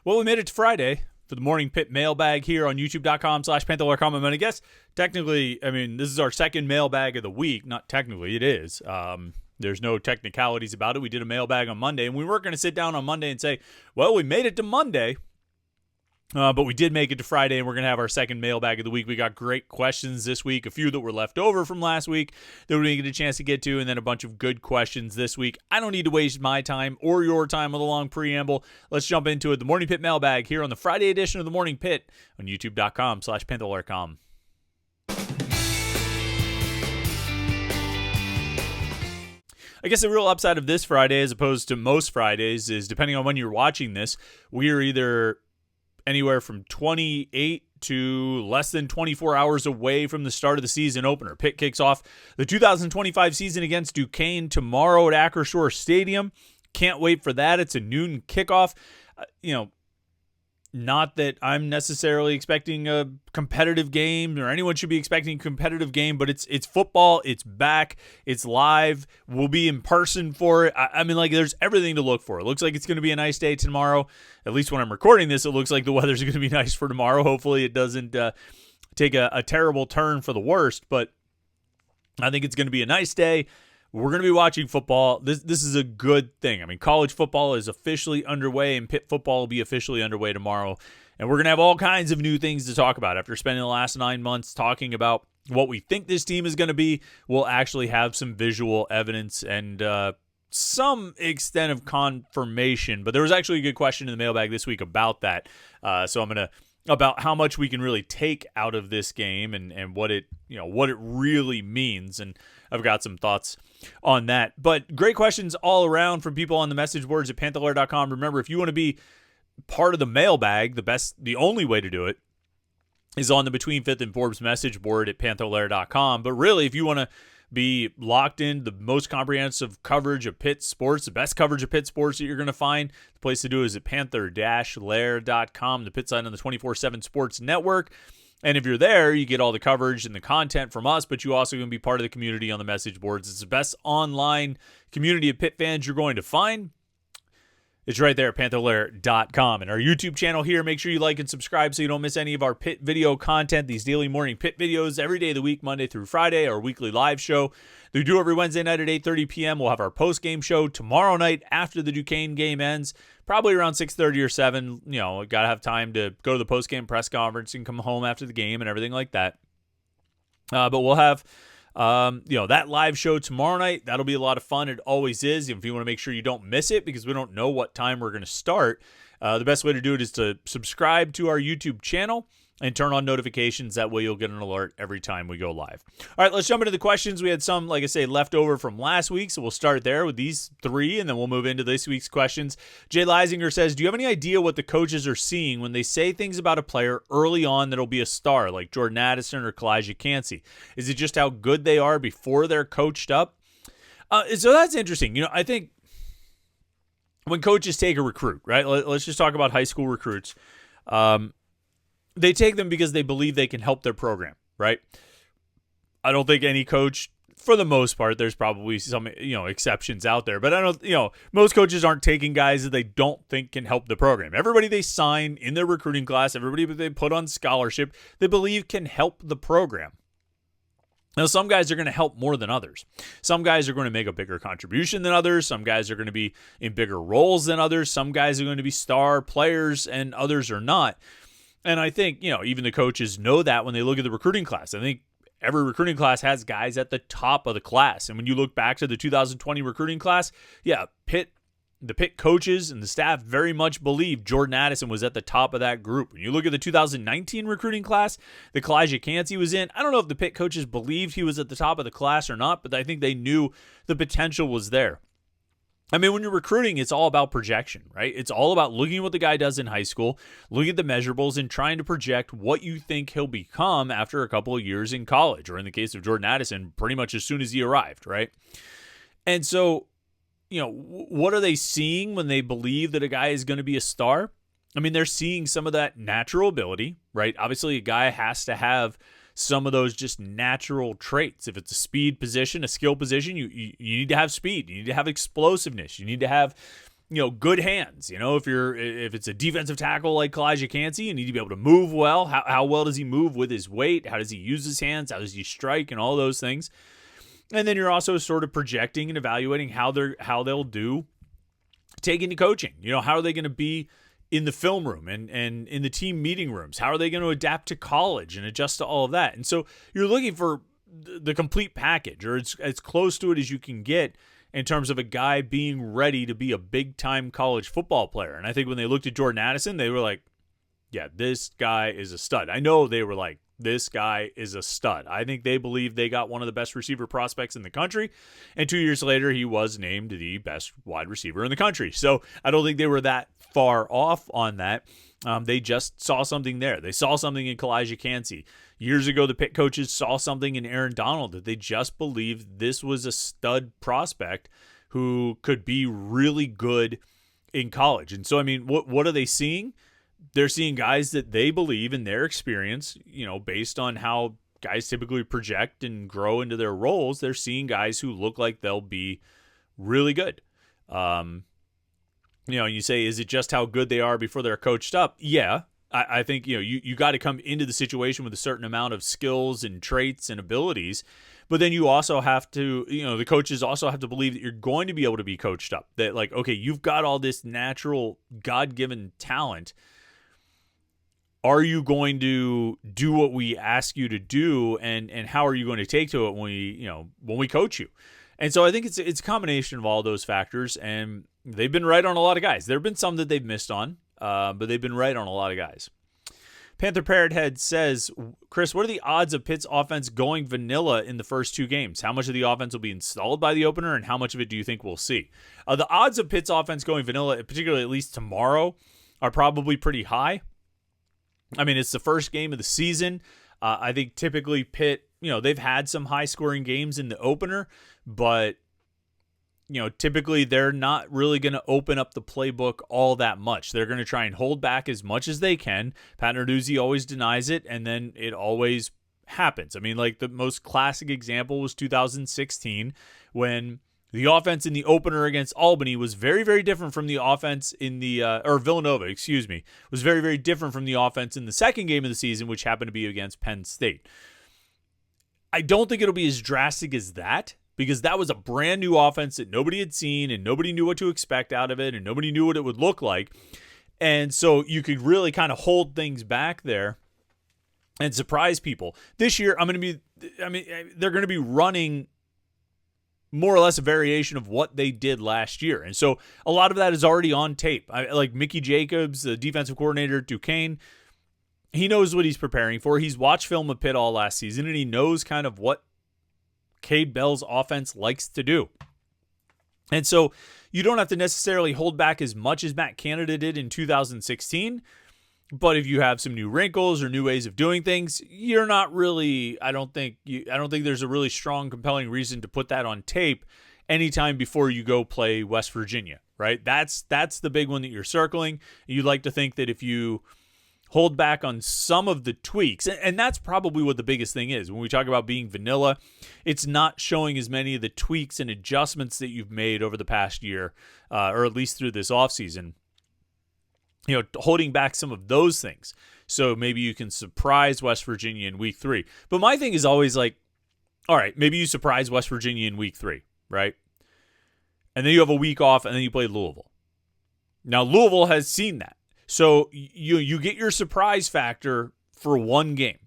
Well, we made it to Friday for the Morning Pitt Mailbag here on YouTube.com/Panther-Lair.com. And I guess technically, this is our second mailbag of the week. Not technically, it is. There's no technicalities about it. We did a mailbag on Monday, and we weren't going to sit down on Monday and say, well, we made it to Monday. But we did make it to Friday, and we're going to have our second mailbag of the week. We got great questions this week, a few that were left over from last week that we didn't get a chance to get to, and then a bunch of good questions this week. I don't need to waste my time or your time with a long preamble. Let's jump into it. The Morning Pitt Mailbag here on the Friday edition of the Morning Pitt on YouTube.com/Panther-Lair.com. I guess the real upside of this Friday, as opposed to most Fridays, is depending on when you're watching this, we are either anywhere from 28 to less than 24 hours away from the start of the season opener. Pitt kicks off the 2025 season against Duquesne tomorrow at Acrisure Stadium. Can't wait for that. It's a noon kickoff. Not that I'm necessarily expecting a competitive game, or anyone should be expecting a competitive game, but it's football. It's back. It's live. We'll be in person for it. There's everything to look for. It looks like it's going to be a nice day tomorrow. At least when I'm recording this, it looks like the weather's going to be nice for tomorrow. Hopefully it doesn't take a terrible turn for the worst, but I think it's going to be a nice day. We're going to be watching football. This is a good thing. College football is officially underway, and Pitt football will be officially underway tomorrow. And we're going to have all kinds of new things to talk about. After spending the last 9 months talking about what we think this team is going to be, we'll actually have some visual evidence and some extent of confirmation. But there was actually a good question in the mailbag this week about that. So I'm going to about how much we can really take out of this game and what it really means. And I've got some thoughts on that. But great questions all around from people on the message boards at Panther-Lair.com. Remember, if you want to be part of the mailbag, the only way to do it is on the Between Fifth and Forbes message board at Panther-Lair.com. But really, if you want to be locked in the most comprehensive coverage of Pitt sports, the best coverage of Pitt sports that you're going to find, the place to do is at Panther-Lair.com, the Pitt site on the 24/7 Sports Network. And if you're there, you get all the coverage and the content from us, but you also going to be part of the community on the message boards. It's the best online community of Pitt fans you're going to find. It's right there at Panther-Lair.com. And our YouTube channel here, make sure you like and subscribe so you don't miss any of our Pitt video content, these daily morning Pitt videos every day of the week, Monday through Friday, our weekly live show. We do every Wednesday night at 8:30 p.m. We'll have our post-game show tomorrow night after the Duquesne game ends, probably around 6:30 or 7. Got to have time to go to the post-game press conference and come home after the game and everything like that. But we'll have that live show tomorrow night. That'll be a lot of fun. It always is. If you want to make sure you don't miss it, because we don't know what time we're going to start, the best way to do it is to subscribe to our YouTube channel and turn on notifications. That way you'll get an alert every time we go live. All right, let's jump into the questions. We had some, like I say, left over from last week, so we'll start there with these 3, and then we'll move into this week's questions. Jay Leisinger says, do you have any idea what the coaches are seeing when they say things about a player early on that'll be a star, like Jordan Addison or Elijah Cansey? Is it just how good they are before they're coached up? So that's interesting. I think when coaches take a recruit, right? Let's just talk about high school recruits. They take them because they believe they can help their program, right? I don't think any coach, for the most part, there's probably some, exceptions out there, but I don't, most coaches aren't taking guys that they don't think can help the program. Everybody they sign in their recruiting class, everybody that they put on scholarship, they believe can help the program. Now, some guys are going to help more than others. Some guys are going to make a bigger contribution than others. Some guys are going to be in bigger roles than others. Some guys are going to be star players and others are not. And I think, even the coaches know that when they look at the recruiting class. I think every recruiting class has guys at the top of the class. And when you look back to the 2020 recruiting class, the Pitt coaches and the staff very much believe Jordan Addison was at the top of that group. When you look at the 2019 recruiting class that Elijah Cansey was in, I don't know if the Pitt coaches believed he was at the top of the class or not, but I think they knew the potential was there. When you're recruiting, it's all about projection, right? It's all about looking at what the guy does in high school, looking at the measurables, and trying to project what you think he'll become after a couple of years in college, or in the case of Jordan Addison, pretty much as soon as he arrived, right? And so, what are they seeing when they believe that a guy is going to be a star? They're seeing some of that natural ability, right? Obviously, a guy has to have some of those just natural traits. If it's a speed position, a skill position, you need to have speed. You need to have explosiveness. You need to have, good hands. If it's a defensive tackle like Kalijah Cansey, you need to be able to move well. How well does he move with his weight? How does he use his hands? How does he strike and all those things? And then you're also sort of projecting and evaluating how they'll do taking to coaching. How are they going to be in the film room and in the team meeting rooms? How are they going to adapt to college and adjust to all of that? And so you're looking for the complete package, or it's as close to it as you can get in terms of a guy being ready to be a big-time college football player. And I think when they looked at Jordan Addison, they were like, yeah, this guy is a stud. I know they were like, this guy is a stud. I think they believe they got one of the best receiver prospects in the country. And 2 years later, he was named the best wide receiver in the country. So I don't think they were that far off on that. They just saw something there. They saw something in Kalijah Cansey. Years ago, the Pitt coaches saw something in Aaron Donald that they just believed this was a stud prospect who could be really good in college. And so, I mean, what are they seeing? They're seeing guys that they believe in their experience, based on how guys typically project and grow into their roles. They're seeing guys who look like they'll be really good. You say, is it just how good they are before they're coached up? Yeah. I think, you got to come into the situation with a certain amount of skills and traits and abilities, but then you also have to, the coaches also have to believe that you're going to be able to be coached up. That like, okay, you've got all this natural God-given talent. Are you going to do what we ask you to do, and how are you going to take to it when we coach you? And so I think it's a combination of all those factors, and they've been right on a lot of guys. There have been some that they've missed on, but they've been right on a lot of guys. Panther Parrot Head says, Chris, what are the odds of Pitt's offense going vanilla in the first two games? How much of the offense will be installed by the opener, and how much of it do you think we'll see? The odds of Pitt's offense going vanilla, particularly at least tomorrow, are probably pretty high. I mean, it's the first game of the season. I think typically Pitt, they've had some high-scoring games in the opener, but typically they're not really going to open up the playbook all that much. They're going to try and hold back as much as they can. Pat Narduzzi always denies it, and then it always happens. I mean, like the most classic example was 2016 when the offense in the opener against Albany was very, very different from the offense in the or Villanova, was very, very different from the offense in the second game of the season, which happened to be against Penn State. I don't think it'll be as drastic as that, because that was a brand new offense that nobody had seen and nobody knew what to expect out of it and nobody knew what it would look like. And so you could really kind of hold things back there and surprise people. This year, they're going to be running more or less a variation of what they did last year. And so a lot of that is already on tape. Like Mickey Jacobs, the defensive coordinator at Duquesne, he knows what he's preparing for. He's watched film of Pitt all last season, and he knows kind of what Cade Bell's offense likes to do. And so you don't have to necessarily hold back as much as Matt Canada did in 2016. But if you have some new wrinkles or new ways of doing things, you're not really, I don't think there's a really strong, compelling reason to put that on tape anytime before you go play West Virginia, right? That's the big one that you're circling. You'd like to think that if you hold back on some of the tweaks, and that's probably what the biggest thing is. When we talk about being vanilla, it's not showing as many of the tweaks and adjustments that you've made over the past year, or at least through this offseason. Holding back some of those things. So maybe you can surprise West Virginia in week 3. But my thing is always like, all right, maybe you surprise West Virginia in week 3, right? And then you have a week off, and then you play Louisville. Now, Louisville has seen that. So you get your surprise factor for one game,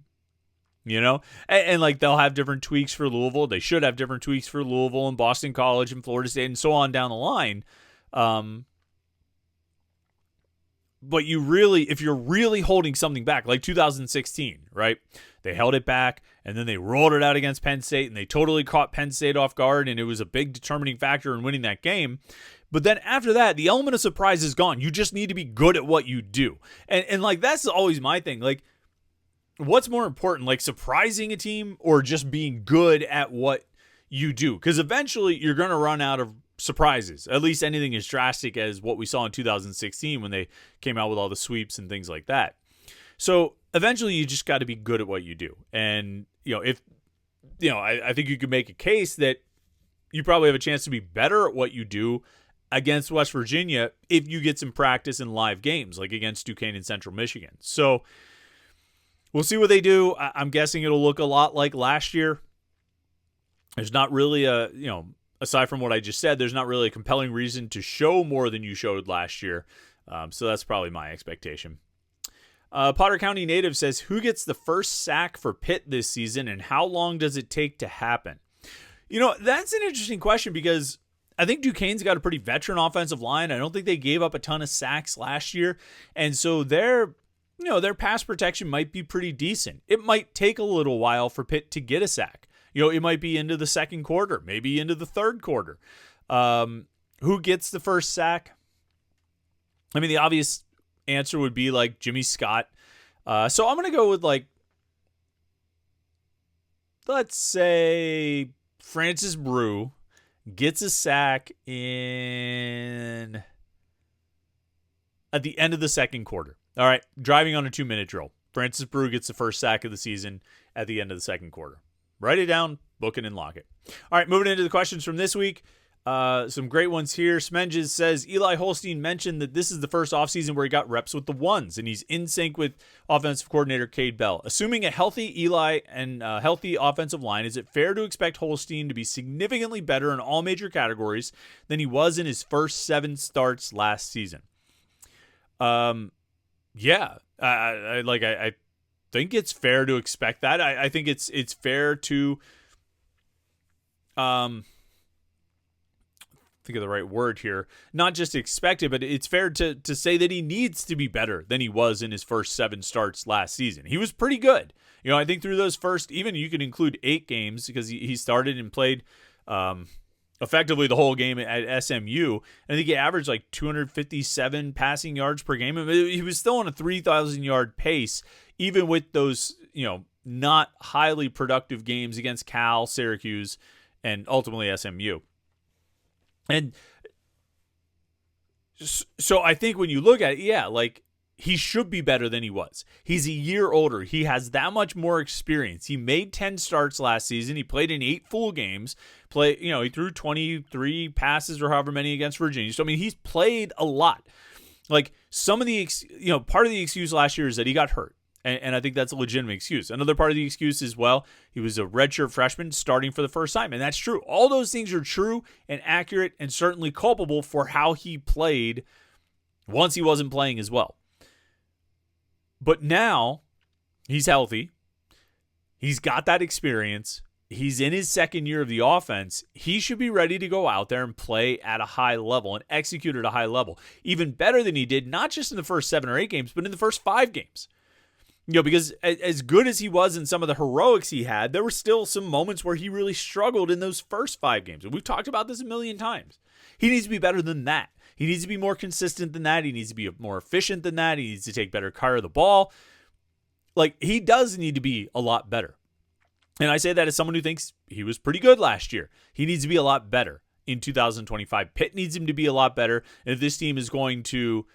and like they'll have different tweaks for Louisville. They should have different tweaks for Louisville and Boston College and Florida State and so on down the line. But if you're really holding something back, like 2016, right? They held it back, and then they rolled it out against Penn State, and they totally caught Penn State off guard, and it was a big determining factor in winning that game. But then after that, the element of surprise is gone. You just need to be good at what you do. And like, that's always my thing. Like, what's more important, like surprising a team or just being good at what you do? Because eventually you're going to run out of surprises, at least anything as drastic as what we saw in 2016 when they came out with all the sweeps and things like that. So eventually you just got to be good at what you do. And, I think you could make a case that you probably have a chance to be better at what you do against West Virginia if you get some practice in live games, like against Duquesne and Central Michigan. So we'll see what they do. I'm guessing it'll look a lot like last year. There's not really aside from what I just said, there's not really a compelling reason to show more than you showed last year. So that's probably my expectation. Potter County native says, who gets the first sack for Pitt this season, and how long does it take to happen? That's an interesting question because I think Duquesne's got a pretty veteran offensive line. I don't think they gave up a ton of sacks last year. And so their pass protection might be pretty decent. It might take a little while for Pitt to get a sack. It might be into the second quarter, maybe into the third quarter. Who gets the first sack? I mean, the obvious answer would be like Jimmy Scott. So I'm going to go with let's say Francis Brew gets a sack at the end of the second quarter. All right, driving on a 2-minute drill. Francis Brew gets the first sack of the season at the end of the second quarter. Write it down, book it, and lock it. All right, moving into the questions from this week. Some great ones here. Smenges says, Eli Holstein mentioned that this is the first offseason where he got reps with the ones, and he's in sync with offensive coordinator Cade Bell. Assuming a healthy Eli and healthy offensive line, is it fair to expect Holstein to be significantly better in all major categories than he was in his first 7 starts last season? Yeah. I think it's fair to expect that. I think it's fair to think of the right word here, not just expect it, but it's fair to say that he needs to be better than he was in his first 7 starts last season. He was pretty good. I think through those first, even you could include 8 games because he started and played effectively the whole game at SMU. And I think he averaged like 257 passing yards per game. I mean, he was still on a 3,000-yard pace, even with those, not highly productive games against Cal, Syracuse, and ultimately SMU. And so I think when you look at it, he should be better than he was. He's a year older. He has that much more experience. He made 10 starts last season. He played in 8 full games. He threw 23 passes or however many against Virginia. So, I mean, he's played a lot. Some of the, part of the excuse last year is that he got hurt. And I think that's a legitimate excuse. Another part of the excuse is, he was a redshirt freshman starting for the first time. And that's true. All those things are true and accurate and certainly culpable for how he played once he wasn't playing as well. But now he's healthy. He's got that experience. He's in his second year of the offense. He should be ready to go out there and play at a high level and execute at a high level. Even better than he did, not just in the first 7 or 8 games, but in the first 5 games. Because as good as he was in some of the heroics he had, there were still some moments where he really struggled in those first 5 games. And we've talked about this a million times. He needs to be better than that. He needs to be more consistent than that. He needs to be more efficient than that. He needs to take better care of the ball. He does need to be a lot better. And I say that as someone who thinks he was pretty good last year. He needs to be a lot better in 2025. Pitt needs him to be a lot better. And if this team is going to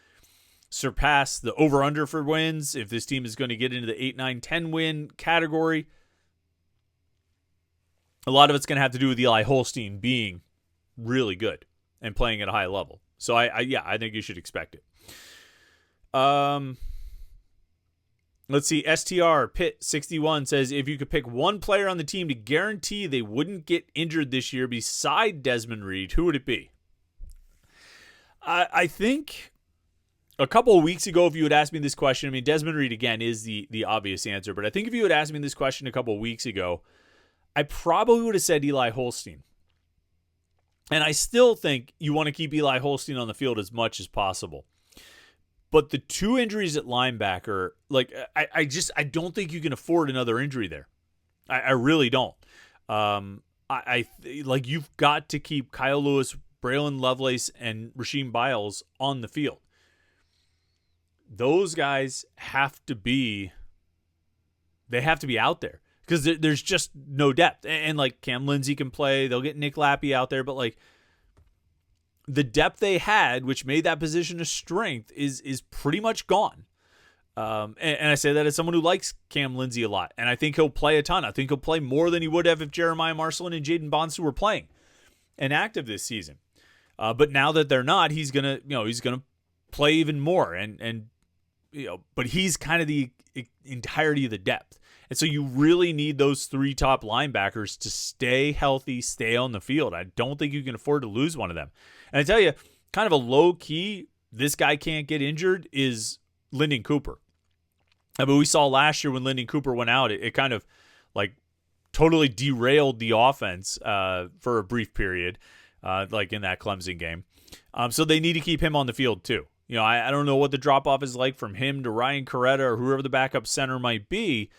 surpass the over-under for wins, if this team is going to get into the 8, 9, 10 win category, a lot of it's going to have to do with Eli Holstein being really good and playing at a high level. So I think you should expect it. Let's see. STR Pitt 61 says, if you could pick one player on the team to guarantee they wouldn't get injured this year beside Desmond Reed, who would it be? I think a couple of weeks ago, if you had asked me this question, I mean, Desmond Reed, again, is the obvious answer. But I think if you had asked me this question a couple of weeks ago, I probably would have said Eli Holstein. And I still think you want to keep Eli Holstein on the field as much as possible. But the 2 injuries at linebacker, I don't think you can afford another injury there. I really don't. You've got to keep Kyle Lewis, Braylon Lovelace, and Rasheem Biles on the field. Those guys have to be out there because there's just no depth. And Cam Lindsey can play. They'll get Nick Lappy out there, but the depth they had, which made that position a strength, is pretty much gone. And I say that as someone who likes Cam Lindsey a lot, and I think he'll play a ton. I think he'll play more than he would have if Jeremiah Marcelin and Jaden Bonsu were playing and active this season. But now that they're not, he's gonna play even more, but he's kind of the entirety of the depth. And so you really need those 3 top linebackers to stay healthy, stay on the field. I don't think you can afford to lose one of them. And I tell you, kind of a low key, this guy can't get injured is Lyndon Cooper. I mean, we saw last year when Lyndon Cooper went out, it kind of like totally derailed the offense for a brief period, like in that Clemson game. So they need to keep him on the field too. I don't know what the drop-off is like from him to Ryan Coretta or whoever the backup center might be,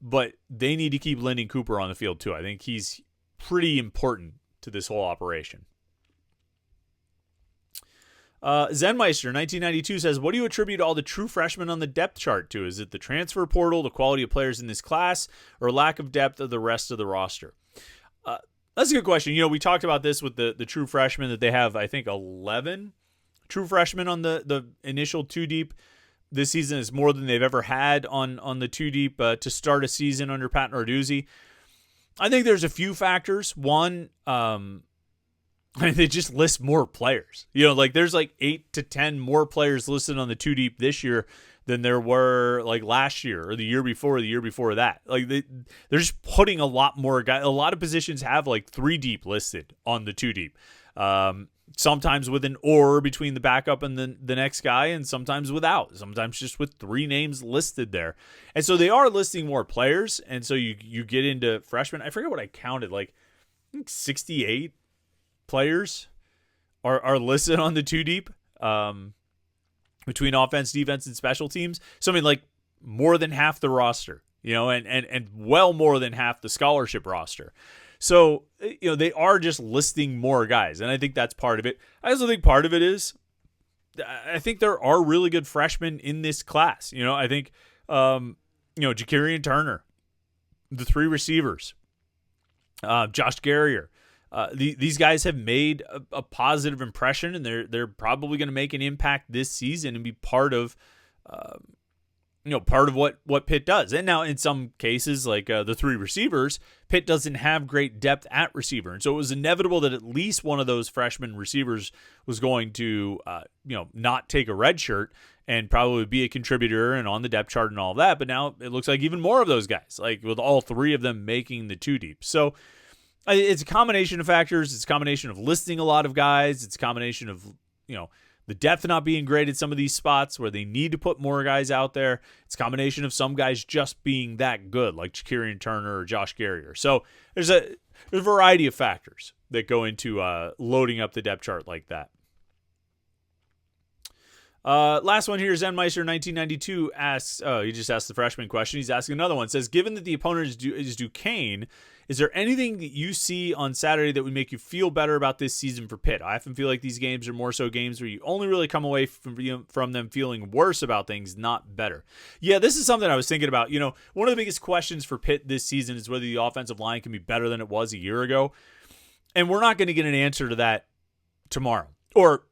but they need to keep Lyndon Cooper on the field too. I think he's pretty important to this whole operation. Zenmeister 1992 says, what do you attribute all the true freshmen on the depth chart to? Is it the transfer portal, the quality of players in this class, or lack of depth of the rest of the roster? That's a good question. We talked about this with the true freshmen, that they have, I think, 11 true freshmen on the initial 2-deep. This season is more than they've ever had on the 2-deep to start a season under Pat Narduzzi. I think there's a few factors. One, they just list more players. There's 8 to 10 more players listed on the 2-deep this year than there were last year or the year before that. They're just putting a lot more guys. A lot of positions have 3 deep listed on the 2-deep. Sometimes with an or between the backup and the next guy, and sometimes without. Sometimes just with 3 names listed there. And so they are listing more players, and so you get into freshmen. I forget what I counted, I think 68 players are listed on the 2-deep between offense, defense, and special teams. So, more than half the roster, and well more than half the scholarship roster. So, they are just listing more guys, and I think that's part of it. I also think part of it is I think there are really good freshmen in this class. I think, Ja'Kirian Turner, the 3 receivers, Josh Garrier. These guys have made a positive impression, and they're probably going to make an impact this season and be part of what Pitt does. And now in some cases, the 3 receivers, Pitt doesn't have great depth at receiver, and so it was inevitable that at least one of those freshman receivers was going to not take a red shirt and probably be a contributor and on the depth chart and all that. But now it looks like even more of those guys, with all 3 of them making the 2-deep. So it's a combination of factors. It's a combination of listing a lot of guys. It's a combination of, the depth not being great at some of these spots where they need to put more guys out there. It's a combination of some guys just being that good, like Ja'Kirian Turner or Josh Garrier. So there's a variety of factors that go into loading up the depth chart like that. Last one here, Zenmeister 1992 asks, he just asked the freshman question. He's asking another one. It says, given that the opponent is Duquesne, is there anything that you see on Saturday that would make you feel better about this season for Pitt? I often feel like these games are more so games where you only really come away from them feeling worse about things, not better. Yeah, this is something I was thinking about. One of the biggest questions for Pitt this season is whether the offensive line can be better than it was a year ago. And we're not going to get an answer to that tomorrow. Or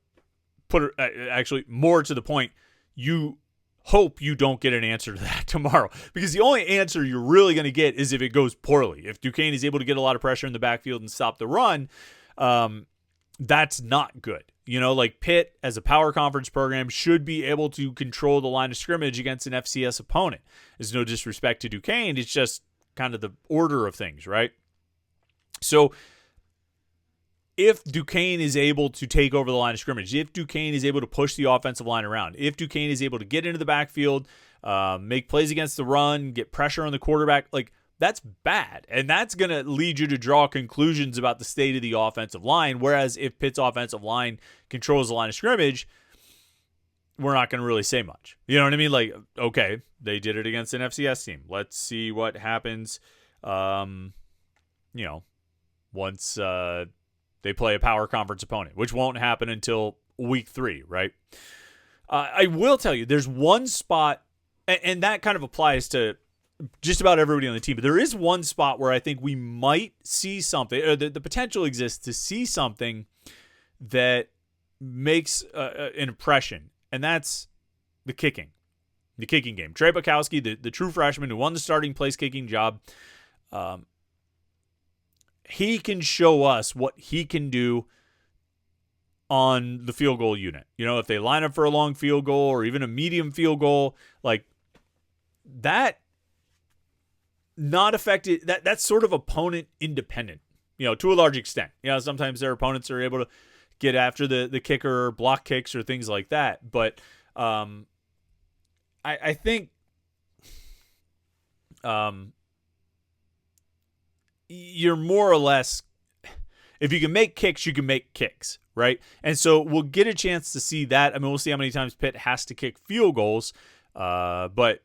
actually, more to the point, you hope you don't get an answer to that tomorrow, because the only answer you're really going to get is if it goes poorly. If Duquesne is able to get a lot of pressure in the backfield and stop the run, that's not good. Pitt, as a power conference program, should be able to control the line of scrimmage against an FCS opponent. There's no disrespect to Duquesne. It's just kind of the order of things, right? So if Duquesne is able to take over the line of scrimmage, if Duquesne is able to push the offensive line around, if Duquesne is able to get into the backfield, make plays against the run, get pressure on the quarterback, that's bad. And that's going to lead you to draw conclusions about the state of the offensive line. Whereas if Pitt's offensive line controls the line of scrimmage, we're not going to really say much. You know what I mean? Okay, they did it against an FCS team. Let's see what happens, once they play a power conference opponent, which won't happen until week 3, right? I will tell you, there's one spot, and that kind of applies to just about everybody on the team, but there is one spot where I think we might see something, or the potential exists to see something that makes an impression, and that's the kicking game. Trey Bukowski, the true freshman who won the starting place kicking job, he can show us what he can do on the field goal unit. If they line up for a long field goal or even a medium field goal, like that, not affected. That's sort of opponent independent, to a large extent. Sometimes their opponents are able to get after the kicker or block kicks or things like that. But I think you're more or less, if you can make kicks, you can make kicks, right? And so we'll get a chance to see that. I mean, we'll see how many times Pitt has to kick field goals, but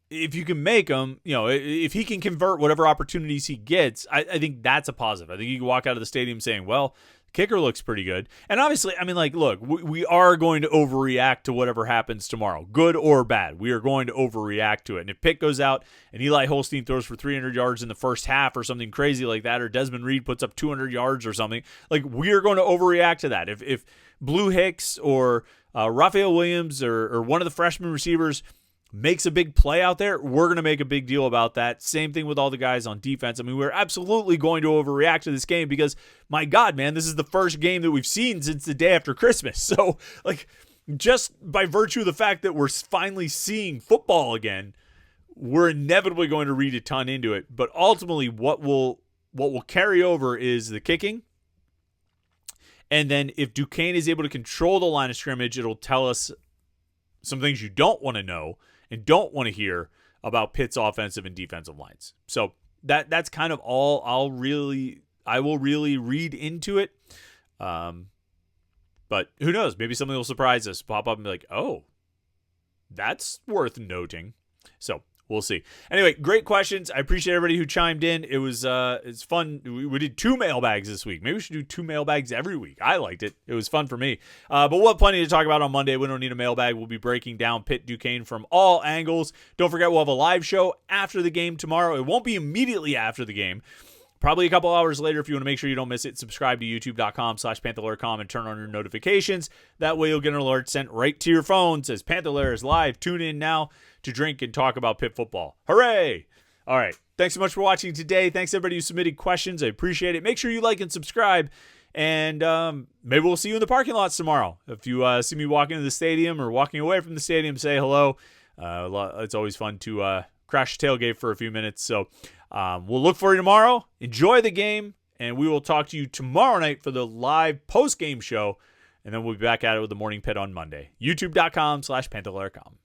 if you can make them, if he can convert whatever opportunities he gets, I think that's a positive. I think you can walk out of the stadium saying, well, kicker looks pretty good. And obviously, I mean, like, look, we are going to overreact to whatever happens tomorrow, good or bad. We are going to overreact to it. And if Pitt goes out and Eli Holstein throws for 300 yards in the first half or something crazy like that, or Desmond Reed puts up 200 yards or something, like, we are going to overreact to that. If Blue Hicks or Raphael Williams or one of the freshman receivers makes a big play out there, we're going to make a big deal about that. Same thing with all the guys on defense. I mean, we're absolutely going to overreact to this game because, my God, man, this is the first game that we've seen since the day after Christmas. So, like, just by virtue of the fact that we're finally seeing football again, we're inevitably going to read a ton into it. But ultimately, what will carry over is the kicking. And then if Duquesne is able to control the line of scrimmage, it'll tell us some things you don't want to know and don't want to hear about Pitt's offensive and defensive lines. So that's kind of all I will really read into it. But who knows? Maybe something will surprise us, pop up and be like, oh, that's worth noting. So we'll see. Anyway, great questions. I appreciate everybody who chimed in. It was it's fun. We did 2 mailbags this week. Maybe we should do 2 mailbags every week. I liked it. It was fun for me. But we'll have plenty to talk about on Monday. We don't need a mailbag. We'll be breaking down Pitt Duquesne from all angles. Don't forget, we'll have a live show after the game tomorrow. It won't be immediately after the game. Probably a couple hours later. If you want to make sure you don't miss it, subscribe to youtube.com/Panther-Lair.com and turn on your notifications. That way you'll get an alert sent right to your phone. It says Panther-Lair is live. Tune in now to drink and talk about Pitt football. Hooray! All right. Thanks so much for watching today. Thanks everybody who submitted questions. I appreciate it. Make sure you like and subscribe. And maybe we'll see you in the parking lots tomorrow. If you see me walking to the stadium or walking away from the stadium, say hello. It's always fun to crash the tailgate for a few minutes. So we'll look for you tomorrow. Enjoy the game. And we will talk to you tomorrow night for the live post-game show. And then we'll be back at it with the Morning Pit on Monday. youtube.com/Panther-Lair.com.